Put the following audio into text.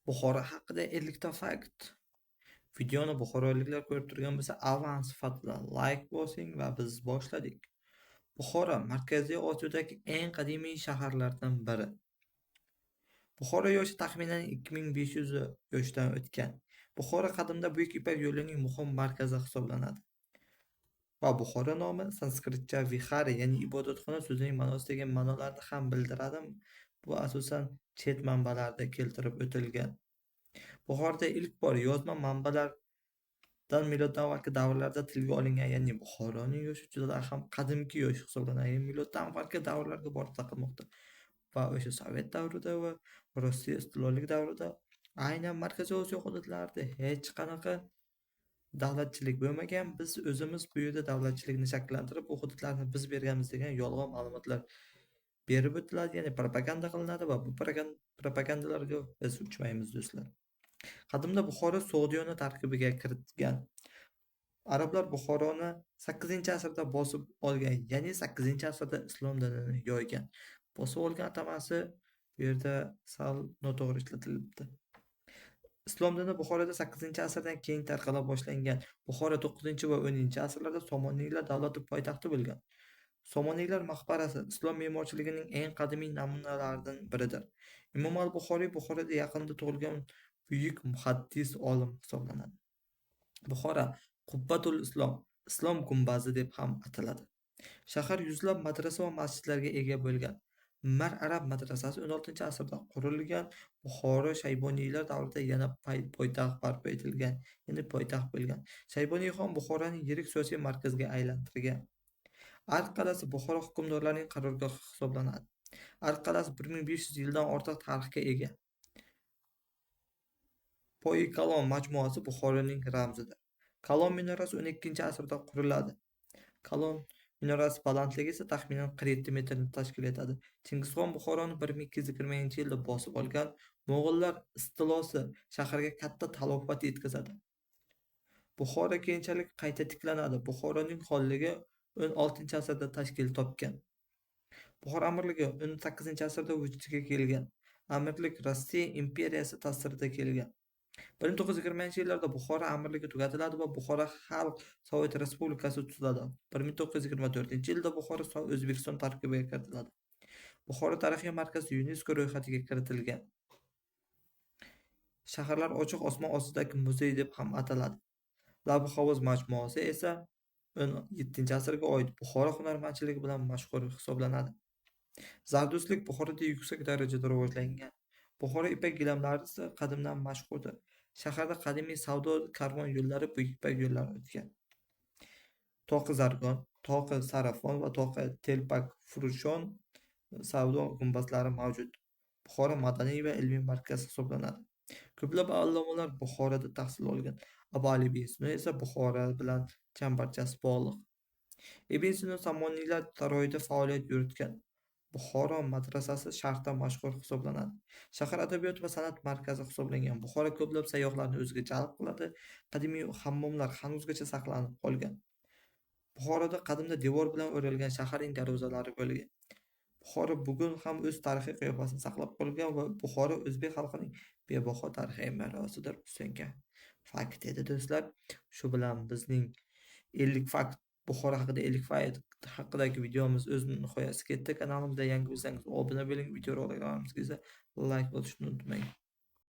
Buxoro haqida 50 ta fakt. Videoni buxoroliklar ko'rib turgan bo'lsa, avans sifatida like bosing va biz boshladik. Buxoro Markaziy Osiyodagi eng qadimiy shaharlardan biri. Buxoro yoshi taxminan 2500 yoshdan o'tgan. Buxoro qadimda Buyuk Ipak yo'lining muhim markazi hisoblanadi. Va Buxoro nomi sanskritcha vihari, ya'ni ibodatxona so'zining ma'nosidagi ma'nolarni ham bildiradi. Bu asosan chet manbalarda keltirib o'tilgan. Buxoroda ilk bor yozma manbalardan miloddan avvalgi davrlarda tilga olingan, ya'ni Buxoroning yoshi juda ham qadimgi yosh hisoblanadi. Ya'ni miloddan avvalgi davrlarga borib taqalmoqda. Va o'sha Sovet davrida va Rossiya istiqlollik davrida aynan Markaziy Osiyo hududlarida hech qanaqa davlatchilik bo'lmagan. Biz o'zimiz bu yerda davlatchilikni shakllantirib, bu hududlarni biz berganmiz degan yolg'on ma'lumotlar berib o'tiladi, ya'ni propaganda qilinadi va bu propagandalarga biz uchmaymiz do'stlar. Qadimda Buxoro Sog'diyona tarkibiga kiritgan. Arablar Buxoroni 8-asrda bosib olgan, ya'ni 8-asrda islom dinini yoygan. Bosib olgan atamasi bu yerda sal noto'g'ri ishlatilibdi. Islom dini Buxoroda 8-asrdan keyin tarqala boshlangan. Buxoro 9 va 10-asrlarda Somoniylar davlati poytaxti bo'lgan. Somoniylar maqbarasi islom me'morchiligining eng qadimiy namunalaridan biridir. Imom al-Buxoriy Buxoroda yaqinda tug'ilgan buyuk muhaddis olim hisoblanadi. Buxoro Qubbatul Islom, islom gumbazi deb ham ataladi. Shahar yuzlab madrasa va masjidlarga ega bo'lgan. Mar Arab madrasasi 16-asrda qurilgan. Buxoro Shayboniylar davrida yana poytaxt barpo etilgan, ya'ni poytaxt bo'lgan. Shayboniyxon Buxoroni yirik siyosiy markazga aylantirgan. Arq qal'asi Buxoro hukmdorlarining qarorgohi hisoblanadi. Arq qal'asi 1500 yildan ortiq tarixga ega. Poyi Kalon majmuasi Buxoroning ramzidir. Kalon minorasi 12-asrda quriladi. Kalon minorasi balandligi esa taxminan 47 metrni tashkil etadi. Chingizxon Buxoroni 1220-yilda bosib olgan. Mo'g'ullar istilosi shaharga katta talofat yetkazadi. Buxoro keyinchalik qayta tiklanadi. Buxoroning xonligi 16-asrda tashkil topgan. Buxoro amirligi 18-asrda vujudga kelgan. Amirlik Rossiya imperiyasi ta'sirida kelgan. 1920-yillarda Buxoro amirligi tugatiladi va Buxoro Xalq Sovet Respublikasi tuziladi. 1924-yilda Buxoro O'zbekiston tarkibiga kiritiladi. Buxoro tarixiy markazi UNESCO ro'yxatiga kiritilgan. Shaharlar ochiq osmon ostidagi muzey deb ham ataladi. Labi hovuz majmuasi esa 17-asrga oid Buxoro hunarmandchiligi bilan mashhur hisoblanadi. Zardushtlik Buxoroda yuksak darajada rivojlangan. Buxoro ipak gilamlari esa qadimdan mashhurdir. Shaharda qadimiy savdo karvon yo'llari, Buyuk Ipak yo'llari o'tgan. To'qi Zargon, To'qi Sarafon va To'qi Telpak Furushon savdo gumbazlari mavjud. Buxoro madaniy va ilmiy markaz hisoblanadi. Ko'plab allomalar Buxoroda tahsil olgan. Abu Ali ibn Sino esa Buxoro bilan chambarchas bog'liq. Ibn Sino Somoniylar saroyida faoliyat yuritgan. Buxoro madrasasi sharqda mashhur hisoblanadi. Shahar adabiyot va san'at markazi hisoblangan. Buxoro ko'plab sayyohlarni o'ziga jalb qiladi. Qadimiy hammomlar hanuzgacha saqlanib qolgan. Buxoroda qadimda devor bilan o'ralgan shaharning darvozalari bo'lgan. Buxoro bugun ham o'z tarixiy qiyofasini saqlab qolgan va Buxoro o'zbek xalqining bebaho tarixiy merosidir. Senga fakt edi do'stlar. Shu bilan bizning 50 fakt Buxoro haqida 50 fakt haqidagi videomiz o'z nihoyasiga yetdi. Kanalimizda yangi bo'lsangiz obuna bo'ling, videoroliklarimizni like bosishni unutmang.